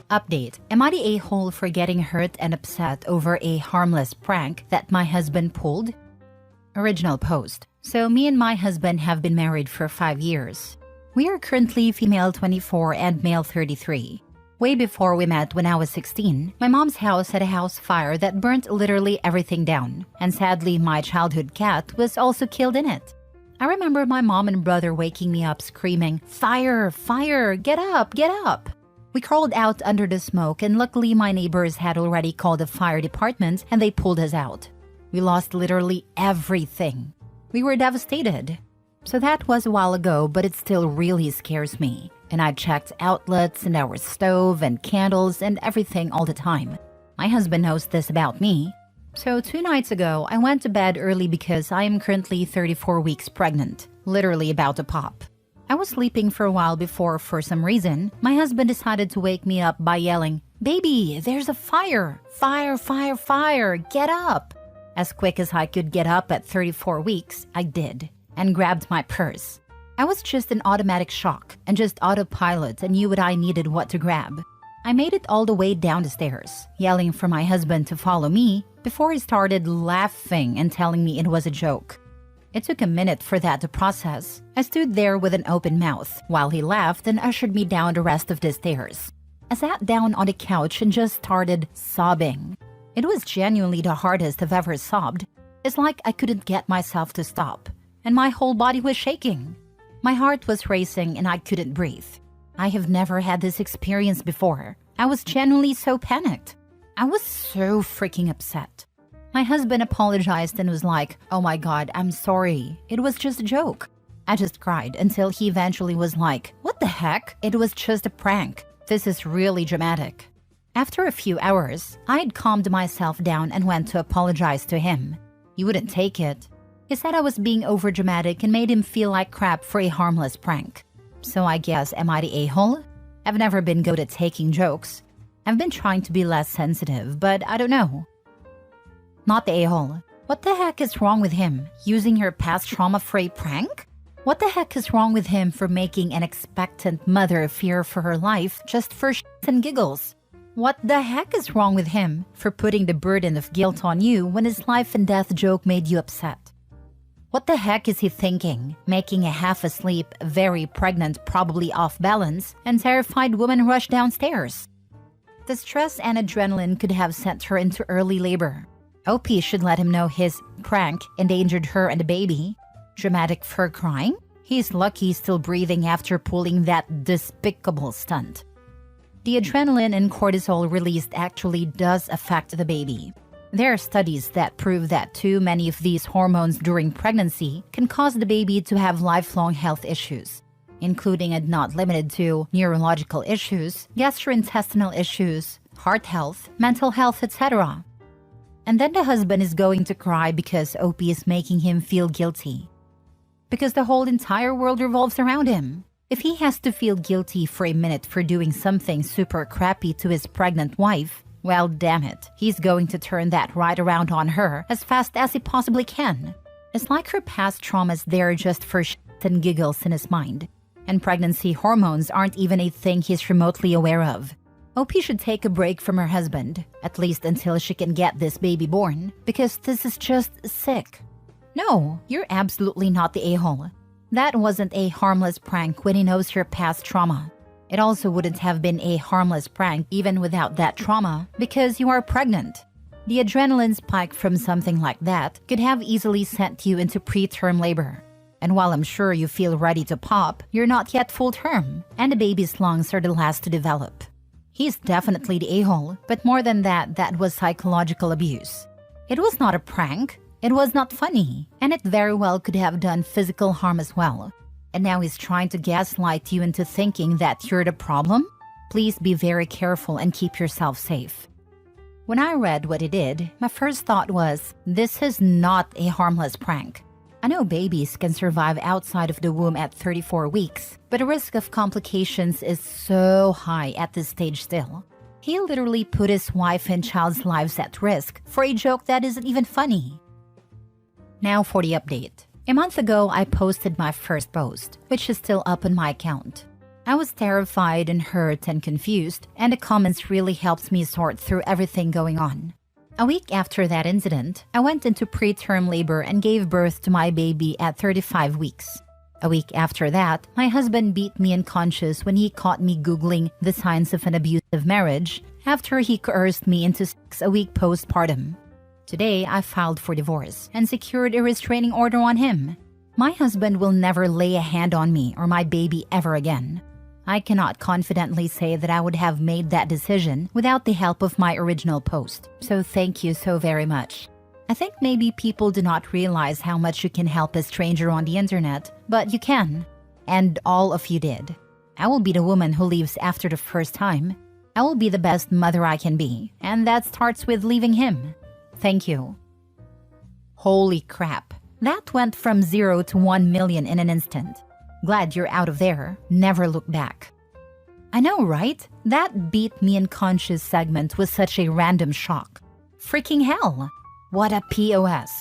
Update. Am I the a-hole for getting hurt and upset over a harmless prank that my husband pulled? Original post. So me and my husband have been married for 5 years. We are currently female 24 and male 33. Way before we met when I was 16, my mom's house had a house fire that burnt literally everything down, and sadly my childhood cat was also killed in it. I remember my mom and brother waking me up screaming, "Fire! Fire! Get up! Get up!" We crawled out under the smoke, and luckily my neighbors had already called the fire department and they pulled us out. We lost literally everything. We were devastated. So that was a while ago, but it still really scares me. And I checked outlets and our stove and candles and everything all the time. My husband knows this about me. So 2 nights ago, I went to bed early because I am currently 34 weeks pregnant, literally about to pop. I was sleeping for a while before, for some reason, my husband decided to wake me up by yelling, "Baby, there's a fire! Fire, fire, fire! Get up!" As quick as I could get up at 34 weeks, I did, and grabbed my purse. I was just in automatic shock and just autopilot and knew what I needed what to grab. I made it all the way down the stairs, yelling for my husband to follow me before he started laughing and telling me it was a joke. It took a minute for that to process. I stood there with an open mouth while he laughed and ushered me down the rest of the stairs. I sat down on the couch and just started sobbing. It was genuinely the hardest I've ever sobbed. It's like I couldn't get myself to stop, and my whole body was shaking. My heart was racing and I couldn't breathe. I have never had this experience before. I was genuinely so panicked. I was so freaking upset. My husband apologized and was like, "Oh my god, I'm sorry. It was just a joke." I just cried until he eventually was like, "What the heck? It was just a prank. This is really dramatic." After a few hours, I had calmed myself down and went to apologize to him. He wouldn't take it. He said I was being overdramatic and made him feel like crap for a harmless prank. So I guess, am I the a-hole? I've never been good at taking jokes. I've been trying to be less sensitive, but I don't know. Not the a-hole. What the heck is wrong with him? Using her past trauma for a prank? What the heck is wrong with him for making an expectant mother fear for her life just for shits and giggles? What the heck is wrong with him for putting the burden of guilt on you when his life and death joke made you upset? What the heck is he thinking, making a half-asleep, very pregnant, probably off-balance, and terrified woman rush downstairs? The stress and adrenaline could have sent her into early labor. OP should let him know his prank endangered her and the baby. Dramatic for her crying? He's lucky still breathing after pulling that despicable stunt. The adrenaline and cortisol released actually does affect the baby. There are studies that prove that too many of these hormones during pregnancy can cause the baby to have lifelong health issues, including and not limited to neurological issues, gastrointestinal issues, heart health, mental health, etc. And then the husband is going to cry because OP is making him feel guilty. Because the whole entire world revolves around him. If he has to feel guilty for a minute for doing something super crappy to his pregnant wife, well, damn it, he's going to turn that right around on her as fast as he possibly can. It's like her past traumas there just for shit and giggles in his mind. And pregnancy hormones aren't even a thing he's remotely aware of. OP should take a break from her husband, at least until she can get this baby born, because this is just sick. No, you're absolutely not the a-hole. That wasn't a harmless prank when he knows your past trauma. It also wouldn't have been a harmless prank even without that trauma because you are pregnant. The adrenaline spike from something like that could have easily sent you into preterm labor. And while I'm sure you feel ready to pop, you're not yet full term, and the baby's lungs are the last to develop. He's definitely the a-hole, but more than that, that was psychological abuse. It was not a prank, it was not funny, and it very well could have done physical harm as well. And now he's trying to gaslight you into thinking that you're the problem? Please be very careful and keep yourself safe. When I read what he did, my first thought was, this is not a harmless prank. I know babies can survive outside of the womb at 34 weeks, but the risk of complications is so high at this stage still. He literally put his wife and child's lives at risk for a joke that isn't even funny. Now for the update. A month ago, I posted my first post, which is still up on my account. I was terrified and hurt and confused, and the comments really helped me sort through everything going on. A week after that incident, I went into preterm labor and gave birth to my baby at 35 weeks. A week after that, my husband beat me unconscious when he caught me Googling the signs of an abusive marriage after he coerced me into 6-week postpartum. Today, I filed for divorce and secured a restraining order on him. My husband will never lay a hand on me or my baby ever again. I cannot confidently say that I would have made that decision without the help of my original post, so thank you so very much. I think maybe people do not realize how much you can help a stranger on the internet, but you can. And all of you did. I will be the woman who leaves after the first time. I will be the best mother I can be, and that starts with leaving him. Thank you. Holy crap. That went from 0 to 1 million in an instant. Glad you're out of there. Never look back. I know, right? That beat me unconscious segment was such a random shock. Freaking hell. What a POS.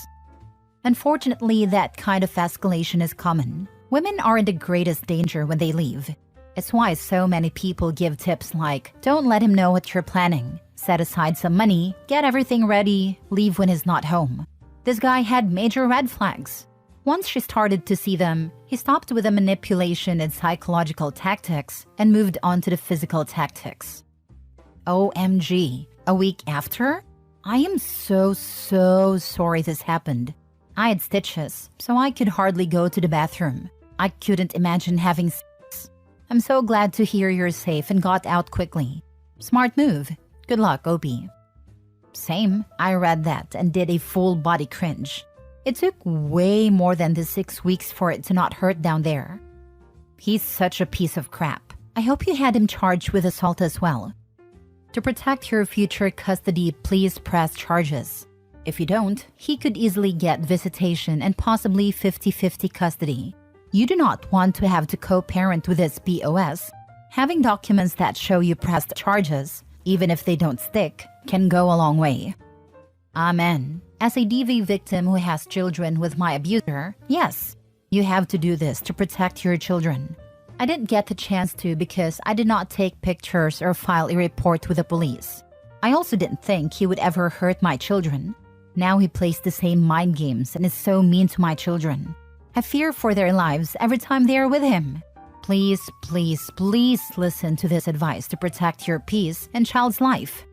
Unfortunately, that kind of escalation is common. Women are in the greatest danger when they leave. It's why so many people give tips like, don't let him know what you're planning. Set aside some money, get everything ready, leave when he's not home. This guy had major red flags. Once she started to see them, he stopped with the manipulation and psychological tactics and moved on to the physical tactics. OMG, a week after? I am so sorry this happened. I had stitches, so I could hardly go to the bathroom. I couldn't imagine having sex. I'm so glad to hear you're safe and got out quickly. Smart move. Good luck, OP. Same, I read that and did a full body cringe. It took way more than the 6 weeks for it to not hurt down there. He's such a piece of crap. I hope you had him charged with assault as well. To protect your future custody, please press charges. If you don't, he could easily get visitation and possibly 50-50 custody. You do not want to have to co-parent with this POS. Having documents that show you pressed charges, even if they don't stick, can go a long way. Amen. As a DV victim who has children with my abuser, yes, you have to do this to protect your children. I didn't get the chance to because I did not take pictures or file a report with the police. I also didn't think he would ever hurt my children. Now he plays the same mind games and is so mean to my children. I fear for their lives every time they are with him. Please listen to this advice to protect your peace and child's life.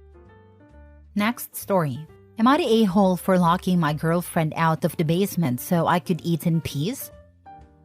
Next story. Am I the a-hole for locking my girlfriend out of the basement so I could eat in peace?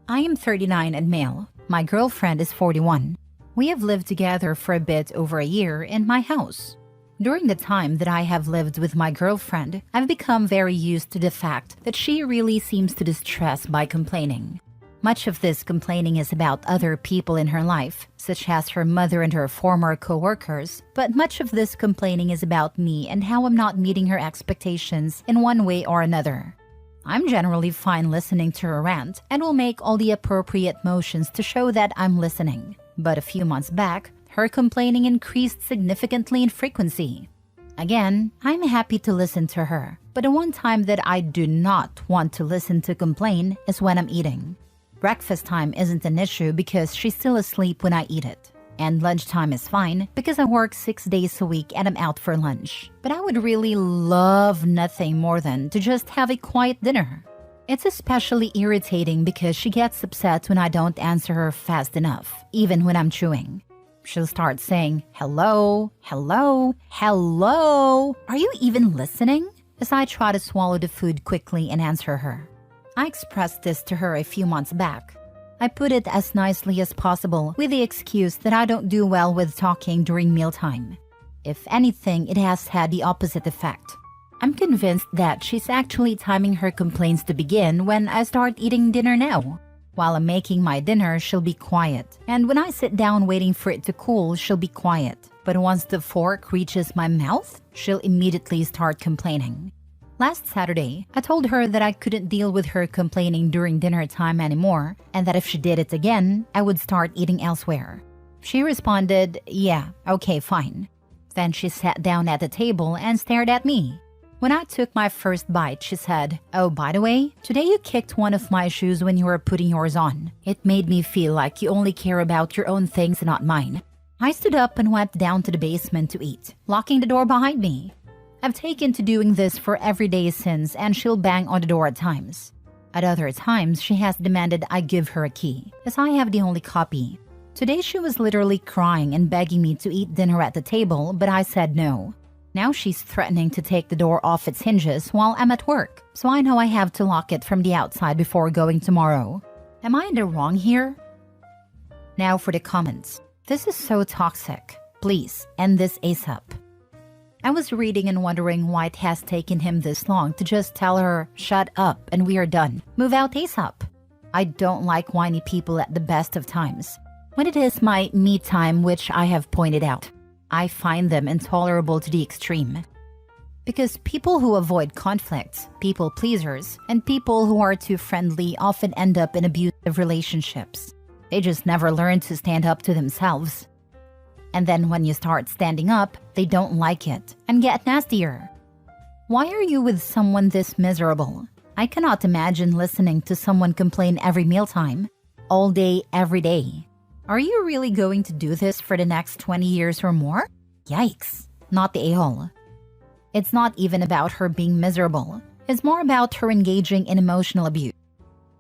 I am 39 and male. My girlfriend is 41. We have lived together for a bit over a year in my house. During the time that I have lived with my girlfriend, I've become very used to the fact that she really seems to distress by complaining. Much of this complaining is about other people in her life, such as her mother and her former co-workers, but much of this complaining is about me and how I'm not meeting her expectations in one way or another. I'm generally fine listening to her rant and will make all the appropriate motions to show that I'm listening. But a few months back, her complaining increased significantly in frequency. Again, I'm happy to listen to her, but the one time that I do not want to listen to complain is when I'm eating. Breakfast time isn't an issue because she's still asleep when I eat it. And lunchtime is fine because I work 6 days a week and I'm out for lunch. But I would really love nothing more than to just have a quiet dinner. It's especially irritating because she gets upset when I don't answer her fast enough, even when I'm chewing. She'll start saying, hello, hello, hello. Are you even listening? As I try to swallow the food quickly and answer her. I expressed this to her a few months back. I put it as nicely as possible with the excuse that I don't do well with talking during mealtime. If anything, it has had the opposite effect. I'm convinced that she's actually timing her complaints to begin when I start eating dinner now. While I'm making my dinner, she'll be quiet. And when I sit down waiting for it to cool, she'll be quiet. But once the fork reaches my mouth, she'll immediately start complaining. Last Saturday, I told her that I couldn't deal with her complaining during dinner time anymore, and that if she did it again, I would start eating elsewhere. She responded, yeah, okay, fine. Then she sat down at the table and stared at me. When I took my first bite, she said, "Oh, by the way, today you kicked one of my shoes when you were putting yours on. It made me feel like you only care about your own things and not mine." I stood up and went down to the basement to eat, locking the door behind me. I've taken to doing this for every day since, and she'll bang on the door at times. At other times, she has demanded I give her a key, as I have the only copy. Today she was literally crying and begging me to eat dinner at the table, but I said no. Now she's threatening to take the door off its hinges while I'm at work, so I know I have to lock it from the outside before going tomorrow. Am I in the wrong here? Now for the comments. This is so toxic. Please end this ASAP. I was reading and wondering why it has taken him this long to just tell her, "Shut up and we are done. Move out ASAP." I don't like whiny people at the best of times. When it is my me time, which I have pointed out, I find them intolerable to the extreme. Because people who avoid conflicts, people pleasers, and people who are too friendly often end up in abusive relationships. They just never learn to stand up to themselves. And then when you start standing up, they don't like it and get nastier. Why are you with someone this miserable? I cannot imagine listening to someone complain every mealtime, all day, every day. Are you really going to do this for the next 20 years or more? Yikes, not the a-hole. It's not even about her being miserable. It's more about her engaging in emotional abuse.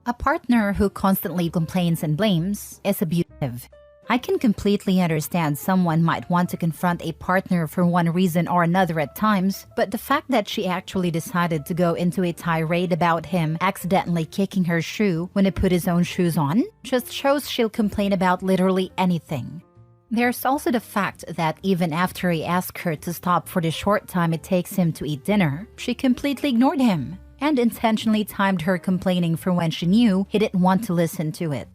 A partner who constantly complains and blames is abusive. I can completely understand someone might want to confront a partner for one reason or another at times, but the fact that she actually decided to go into a tirade about him accidentally kicking her shoe when he put his own shoes on just shows she'll complain about literally anything. There's also the fact that even after he asked her to stop for the short time it takes him to eat dinner, she completely ignored him and intentionally timed her complaining for when she knew he didn't want to listen to it.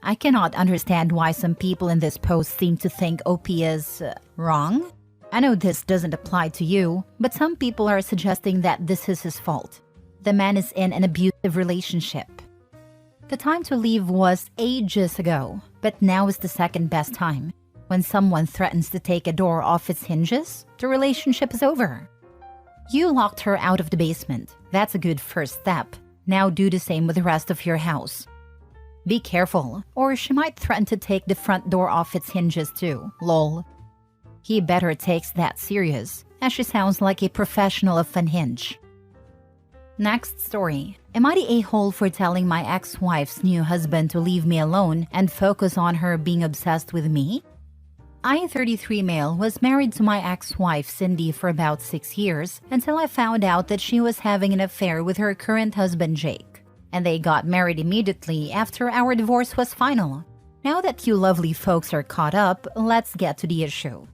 I cannot understand why some people in this post seem to think OP is wrong. I know this doesn't apply to you, but some people are suggesting that this is his fault. The man is in an abusive relationship. The time to leave was ages ago, but now is the second best time. When someone threatens to take a door off its hinges, the relationship is over. You locked her out of the basement. That's a good first step. Now do the same with the rest of your house. Be careful, or she might threaten to take the front door off its hinges too, lol. He better takes that serious, as she sounds like a professional of unhinge. Next story. Am I the a-hole for telling my ex-wife's new husband to leave me alone and focus on her being obsessed with me? I, 33 male, was married to my ex-wife Cindy for about 6 years until I found out that she was having an affair with her current husband Jake. And they got married immediately after our divorce was final. Now that you lovely folks are caught up, let's get to the issue.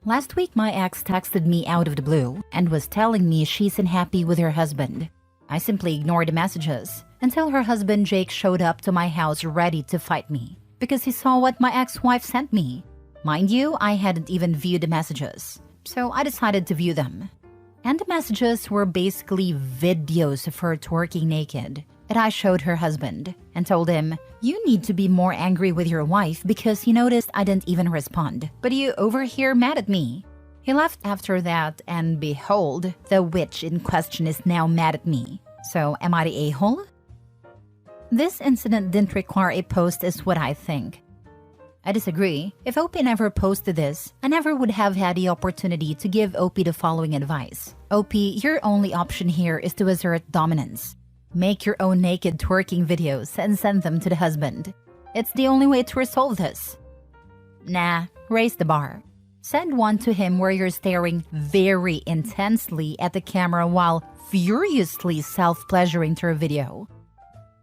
Last week my ex texted me out of the blue and was telling me she's unhappy with her husband. I simply ignored the messages until her husband Jake showed up to my house ready to fight me because he saw what my ex-wife sent me. Mind you, I hadn't even viewed the messages, so I decided to view them. And the messages were basically videos of her twerking naked. And I showed her husband and told him, "You need to be more angry with your wife because you noticed I didn't even respond, but you over here mad at me." He left after that, and behold, the witch in question is now mad at me. So am I the a-hole? This incident didn't require a post is what I think. I disagree. If Opie never posted this, I never would have had the opportunity to give Opie the following advice. Opie, your only option here is to assert dominance. Make your own naked twerking videos and send them to the husband. It's the only way to resolve this. Nah, raise the bar. Send one to him where you're staring very intensely at the camera while furiously self-pleasuring through a video.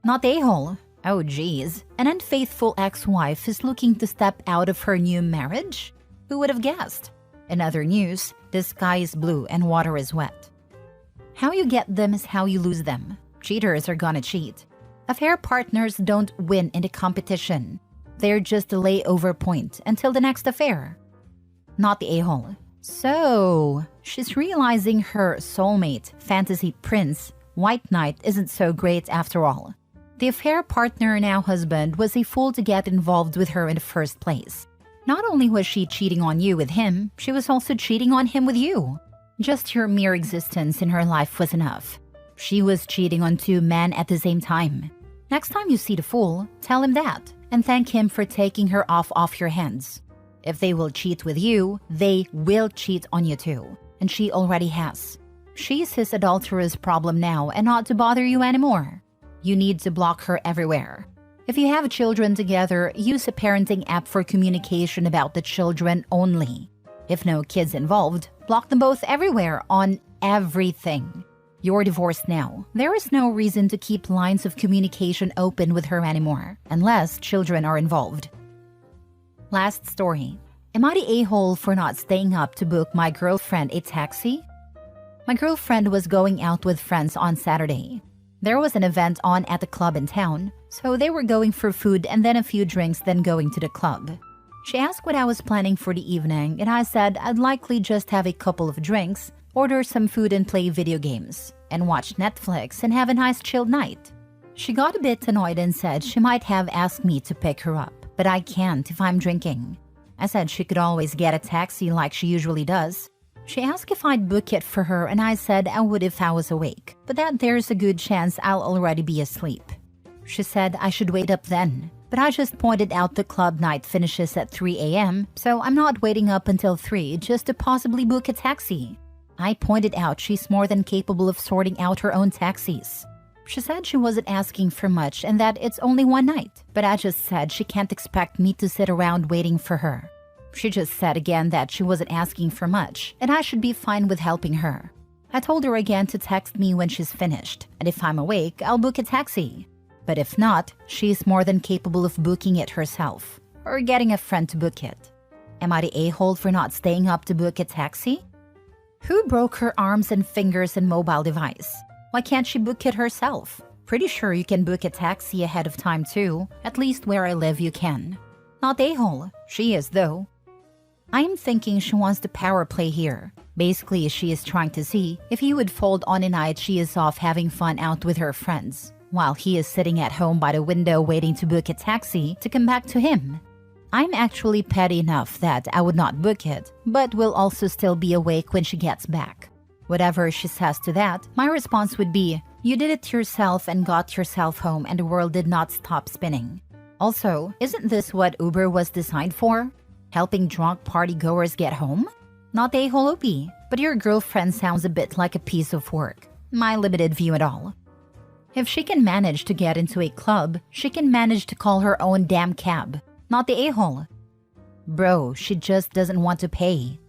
Not a-hole. Oh geez, an unfaithful ex-wife is looking to step out of her new marriage? Who would have guessed? In other news, the sky is blue and water is wet. How you get them is how you lose them. Cheaters are gonna cheat. Affair partners don't win in the competition. They're just a layover point until the next affair. Not the a-hole. So, she's realizing her soulmate, fantasy prince, white knight isn't so great after all. The affair partner, now husband, was a fool to get involved with her in the first place. Not only was she cheating on you with him, she was also cheating on him with you. Just your mere existence in her life was enough. She was cheating on 2 men at the same time. Next time you see the fool, tell him that and thank him for taking her off your hands. If they will cheat with you, they will cheat on you too. And she already has. She's his adulterous problem now and not to bother you anymore. You need to block her everywhere. If you have children together, use a parenting app for communication about the children only. If no kids involved, block them both everywhere on everything. You're divorced now. There is no reason to keep lines of communication open with her anymore, unless children are involved. Last story. Am I the a-hole for not staying up to book my girlfriend a taxi? My girlfriend was going out with friends on Saturday. There was an event on at the club in town, so they were going for food and then a few drinks, then going to the club. She asked what I was planning for the evening, and I said I'd likely just have a couple of drinks, order some food and play video games, and watch Netflix and have a nice chilled night. She got a bit annoyed and said she might have asked me to pick her up, but I can't if I'm drinking. I said she could always get a taxi like she usually does. She asked if I'd book it for her and I said I would if I was awake, but that there's a good chance I'll already be asleep. She said I should wait up then, but I just pointed out the club night finishes at 3 a.m., so I'm not waiting up until 3 just to possibly book a taxi. I pointed out she's more than capable of sorting out her own taxis. She said she wasn't asking for much and that it's only one night, but I just said she can't expect me to sit around waiting for her. She just said again that she wasn't asking for much and I should be fine with helping her. I told her again to text me when she's finished, and if I'm awake, I'll book a taxi. But if not, she's more than capable of booking it herself, or getting a friend to book it. Am I the a-hole for not staying up to book a taxi? Who broke her arms and fingers and mobile device? Why can't she book it herself? Pretty sure you can book a taxi ahead of time too, at least where I live you can. Not the a-hole, she is though. I am thinking she wants to power play here. Basically, she is trying to see if he would fold on a night she is off having fun out with her friends, while he is sitting at home by the window waiting to book a taxi to come back to him. I'm actually petty enough that I would not book it, but will also still be awake when she gets back. Whatever she says to that, my response would be, you did it yourself and got yourself home and the world did not stop spinning. Also, isn't this what Uber was designed for? Helping drunk partygoers get home? Not a whole OP, but your girlfriend sounds a bit like a piece of work. My limited view at all. If she can manage to get into a club, she can manage to call her own damn cab. Not the a-hole. Bro, she just doesn't want to pay.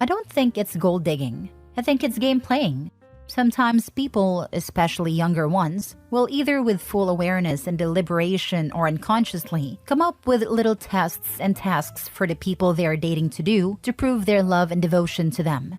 I don't think it's gold digging. I think it's game playing. Sometimes people, especially younger ones, will either with full awareness and deliberation or unconsciously come up with little tests and tasks for the people they are dating to do to prove their love and devotion to them.